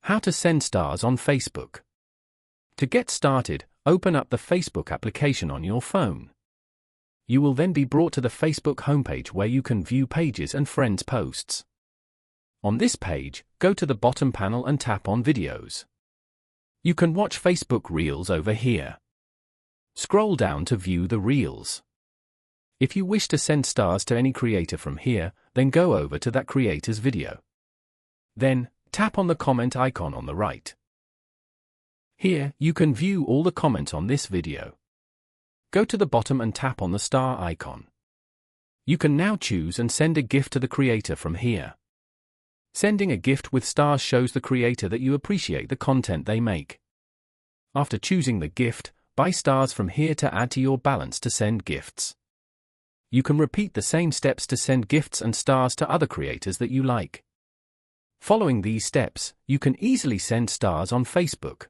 How to send stars on Facebook. To get started, open up the Facebook application on your phone. You will then be brought to the Facebook homepage where you can view pages and friends' posts. On this page, go to the bottom panel and tap on Videos. You can watch Facebook Reels over here. Scroll down to view the Reels. If you wish to send stars to any creator from here, then go over to that creator's video. Then, tap on the comment icon on the right. Here, you can view all the comments on this video. Go to the bottom and tap on the star icon. You can now choose and send a gift to the creator from here. Sending a gift with stars shows the creator that you appreciate the content they make. After choosing the gift, buy stars from here to add to your balance to send gifts. You can repeat the same steps to send gifts and stars to other creators that you like. Following these steps, you can easily send stars on Facebook.